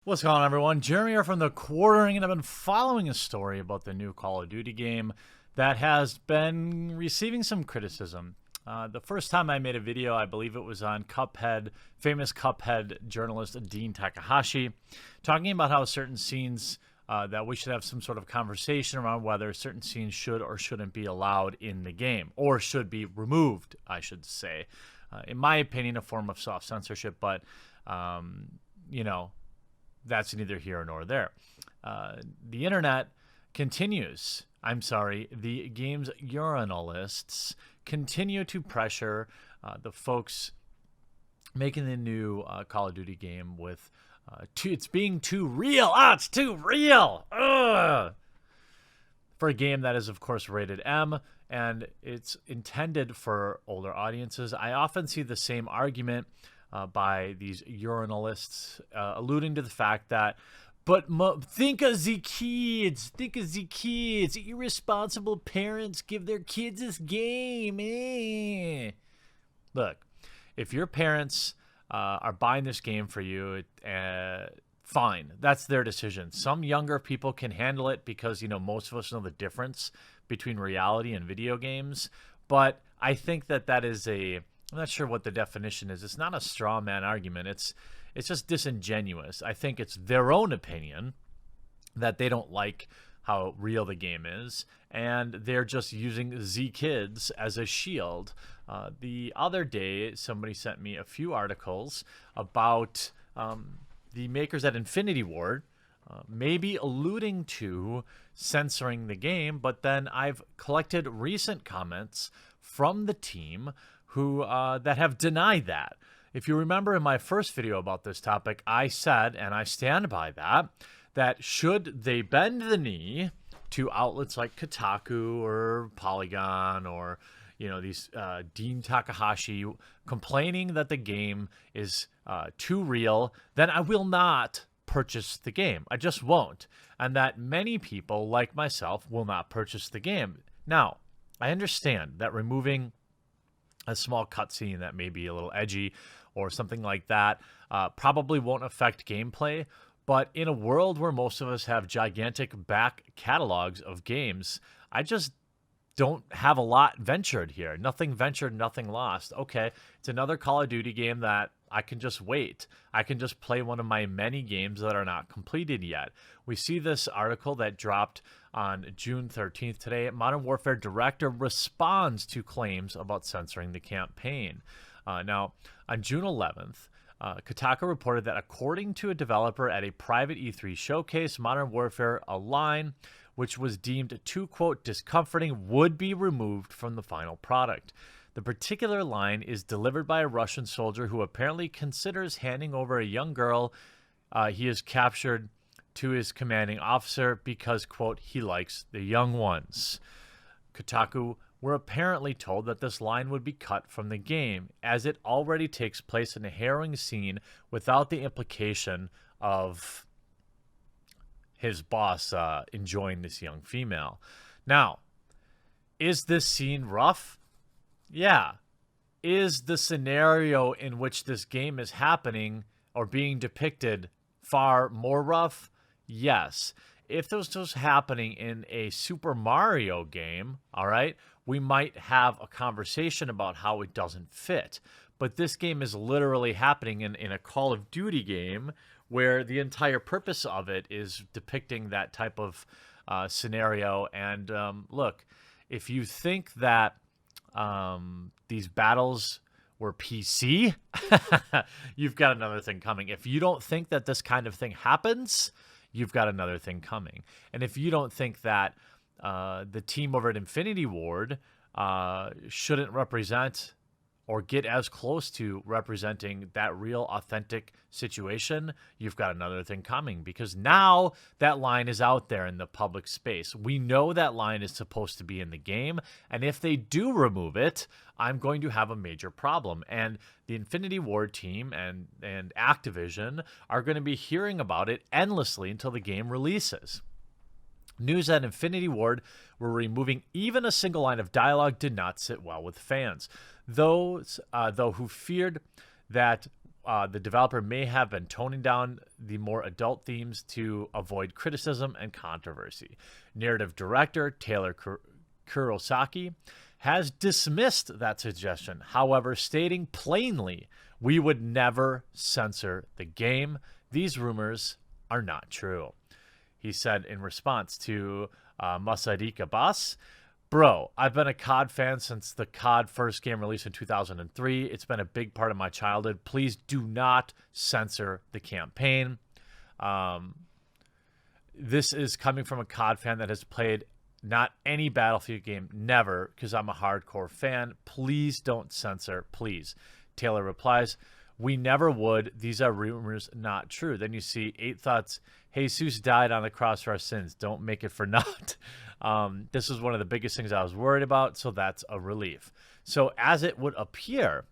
What's going on, everyone? Jeremy here from the Quartering, and I've been following a story about the new Call of Duty game that has been receiving some criticism. The first time I made a video, I believe it was on famous Cuphead journalist Dean Takahashi, talking about how certain scenes, that we should have some sort of conversation around whether certain scenes should or shouldn't be allowed in the game, or should be removed, I should say. In my opinion, a form of soft censorship, but, you know, that's neither here nor there. The internet continues. The game's urinalists continue to pressure the folks making the new Call of Duty game with it's being too real. It's too real. Ugh. For a game that is, of course, rated M, and it's intended for older audiences. I often see the same argument by these urinalists, alluding to the fact that, think of the kids, irresponsible parents give their kids this game. Look, if your parents are buying this game for you, fine, that's their decision. Some younger people can handle it because, most of us know the difference between reality and video games, but I think that is I'm not sure what the definition is. It's not a straw man argument. It's just disingenuous. I think it's their own opinion that they don't like how real the game is, and they're just using Z Kids as a shield. The other day, somebody sent me a few articles about the makers at Infinity Ward, maybe alluding to censoring the game, but then I've collected recent comments from the team who that have denied that. If you remember in my first video about this topic, I said, and I stand by that should they bend the knee to outlets like Kotaku or Polygon or these Dean Takahashi complaining that the game is too real, then I will not purchase the game. I just won't. And that many people like myself will not purchase the game. Now, I understand that removing a small cutscene that may be a little edgy or something like that probably won't affect gameplay. But in a world where most of us have gigantic back catalogs of games, I just don't have a lot ventured here. Nothing ventured, nothing lost. Okay, it's another Call of Duty game that I can just wait. I can just play one of my many games that are not completed yet. We see this article that dropped on June 13th today. Modern Warfare director responds to claims about censoring the campaign. Now, on June 11th, Kotaku reported that according to a developer at a private E3 showcase, Modern Warfare, a line which was deemed too, quote, discomforting, would be removed from the final product. The particular line is delivered by a Russian soldier who apparently considers handing over a young girl he has captured to his commanding officer because, quote, he likes the young ones. Kotaku were apparently told that this line would be cut from the game, as it already takes place in a harrowing scene without the implication of his boss enjoying this young female. Now, is this scene rough? Yeah. Is the scenario in which this game is happening or being depicted far more rough? Yes. If this was happening in a Super Mario game, all right, we might have a conversation about how it doesn't fit. But this game is literally happening in a Call of Duty game where the entire purpose of it is depicting that type of scenario. And look, if you think that these battles were PC, you've got another thing coming. If you don't think that this kind of thing happens, you've got another thing coming. And if you don't think that the team over at Infinity Ward shouldn't represent or get as close to representing that real authentic situation, you've got another thing coming, because now that line is out there in the public space. We know that line is supposed to be in the game, and if they do remove it, I'm going to have a major problem. And the Infinity Ward team and Activision are going to be hearing about it endlessly until the game releases. News that Infinity Ward were removing even a single line of dialogue did not sit well with fans. Those, though, who feared that the developer may have been toning down the more adult themes to avoid criticism and controversy. Narrative director Taylor Kurosaki has dismissed that suggestion, however, stating plainly, "We would never censor the game. These rumors are not true." He said in response to Masadik Abbas, "Bro, I've been a COD fan since the COD first game released in 2003. It's been a big part of my childhood. Please do not censor the campaign." This is coming from a COD fan that has played not any Battlefield game, never, because I'm a hardcore fan. Please don't censor, please. Taylor replies, "We never would. These are rumors, not true." Then you see 8 Thoughts, "Jesus died on the cross for our sins. Don't make it for naught." This is one of the biggest things I was worried about, so that's a relief. So as it would appear,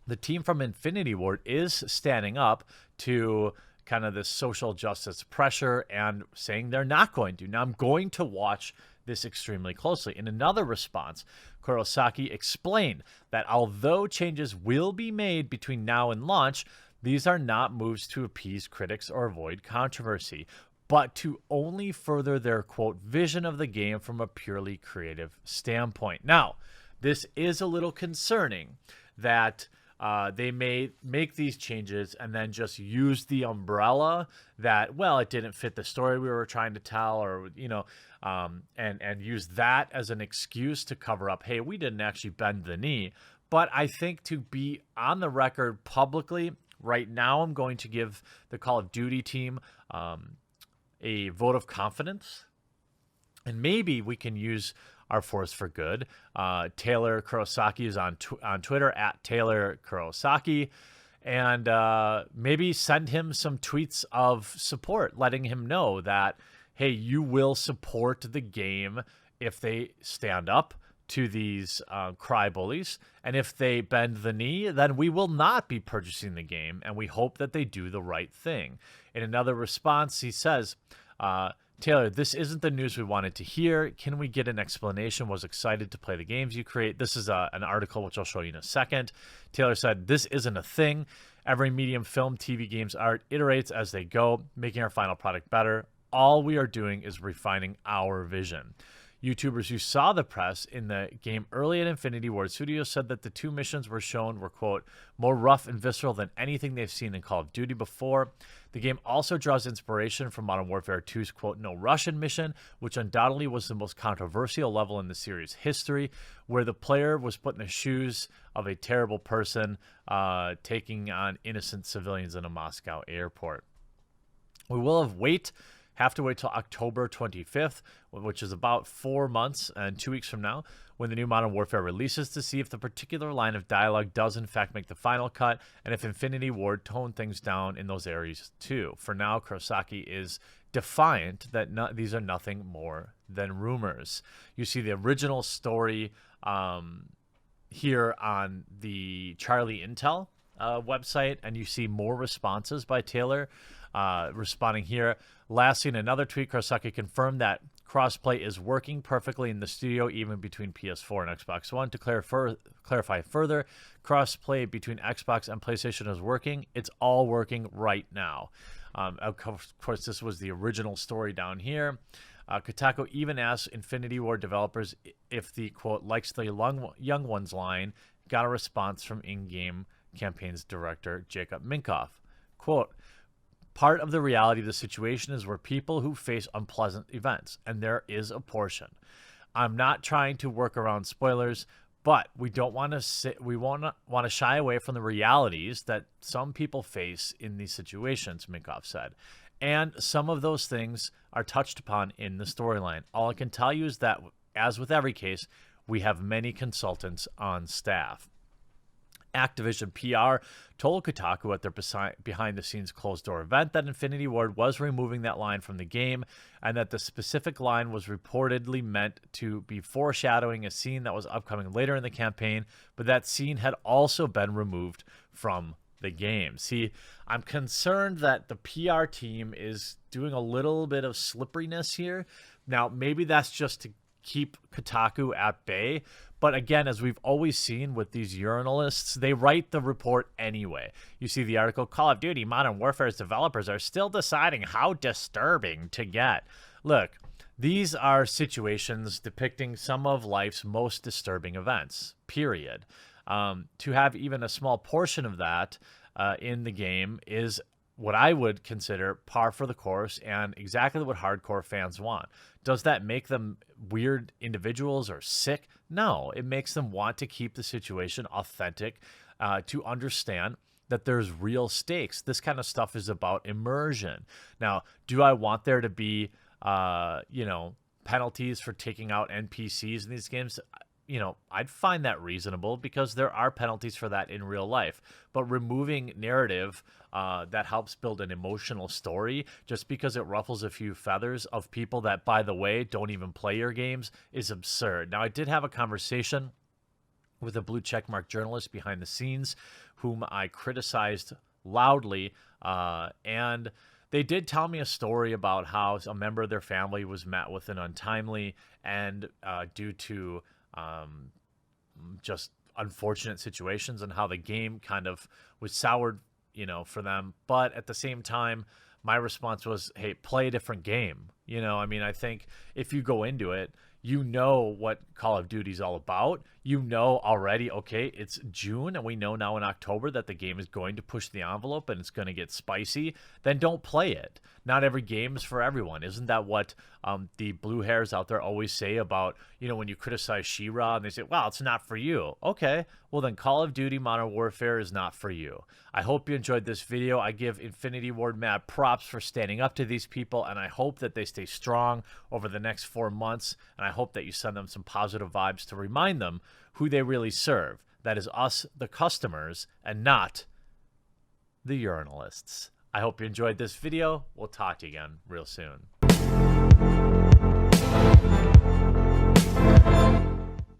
the team from Infinity Ward is standing up to kind of this social justice pressure and saying they're not going to. Now, I'm going to watch this extremely closely. In another response, Kurosaki explained that although changes will be made between now and launch, these are not moves to appease critics or avoid controversy, but to only further their, quote, vision of the game from a purely creative standpoint. Now, this is a little concerning that they may make these changes and then just use the umbrella that, well, it didn't fit the story we were trying to tell, or, you know, and use that as an excuse to cover up, hey, we didn't actually bend the knee. But I think to be on the record publicly, right now I'm going to give the Call of Duty team a vote of confidence, and maybe we can use our force for good. Taylor Kurosaki is on Twitter at Taylor Kurosaki, and maybe send him some tweets of support, letting him know that, hey, you will support the game if they stand up to these cry bullies, and if they bend the knee, then we will not be purchasing the game, and we hope that they do the right thing. In another response, he says, "Taylor, this isn't the news we wanted to hear. Can we get an explanation? Was excited to play the games you create." This is an article which I'll show you in a second. Taylor said, "This isn't a thing. Every medium, film, TV, games, art iterates as they go, making our final product better. All we are doing is refining our vision." YouTubers who saw the press in the game early at Infinity Ward Studios said that the 2 missions were shown were, quote, more rough and visceral than anything they've seen in Call of Duty before. The game also draws inspiration from Modern Warfare 2's, quote, No Russian mission, which undoubtedly was the most controversial level in the series' history, where the player was put in the shoes of a terrible person taking on innocent civilians in a Moscow airport. We will have to wait till October 25th, which is about 4 months and 2 weeks from now, when the new Modern Warfare releases, to see if the particular line of dialogue does in fact make the final cut, and if Infinity Ward toned things down in those areas too. For now, Kurosaki is defiant that these are nothing more than rumors. You see the original story here on the Charlie Intel website, and you see more responses by Taylor responding here. Lastly, in another tweet, Kurosaki confirmed that crossplay is working perfectly in the studio, even between PS4 and Xbox One. To clarify further, crossplay between Xbox and PlayStation is working. It's all working right now. Of course, this was the original story down here. Kotaku even asked Infinity Ward developers if the, quote, likes the young ones line got a response from in-game campaigns director Jacob Minkoff. Quote, part of the reality of the situation is where people who face unpleasant events, and there is a portion. I'm not trying to work around spoilers, but we don't want to shy away from the realities that some people face in these situations, Minkoff said. And some of those things are touched upon in the storyline. All I can tell you is that, as with every case, we have many consultants on staff. Activision PR told Kotaku at their behind-the-scenes closed-door event that Infinity Ward was removing that line from the game, and that the specific line was reportedly meant to be foreshadowing a scene that was upcoming later in the campaign, but that scene had also been removed from the game. See, I'm concerned that the PR team is doing a little bit of slipperiness here. Now, maybe that's just to keep Kotaku at bay, But again, as we've always seen with these urinalists, they write the report anyway. You see the article, Call of Duty Modern Warfare's developers are still deciding how disturbing to get. Look, these are situations depicting some of life's most disturbing events, period. To have even a small portion of that in the game is what I would consider par for the course and exactly what hardcore fans want. Does that make them weird individuals or sick? No, it makes them want to keep the situation authentic, to understand that there's real stakes. This kind of stuff is about immersion. Now, do I want there to be, penalties for taking out NPCs in these games? I'd find that reasonable because there are penalties for that in real life. But removing narrative that helps build an emotional story just because it ruffles a few feathers of people that, by the way, don't even play your games is absurd. Now, I did have a conversation with a blue checkmark journalist behind the scenes whom I criticized loudly, and they did tell me a story about how a member of their family was met with an untimely and due to just unfortunate situations and how the game kind of was soured, for them. But at the same time, my response was, hey, play a different game. I think if you go into it, you know what Call of Duty is all about. You know already, okay, it's June, and we know now in October that the game is going to push the envelope and it's going to get spicy. Then don't play it. Not every game is for everyone. Isn't that what the blue hairs out there always say about, when you criticize She-Ra and they say, well, it's not for you. Okay, well then Call of Duty Modern Warfare is not for you. I hope you enjoyed this video. I give Infinity Ward mad props for standing up to these people, and I hope that they stay strong over the next 4 months, and I hope that you send them some positive vibes to remind them who they really serve. That is us, the customers, and not the urinalists. I hope you enjoyed this video. We'll talk to you again real soon.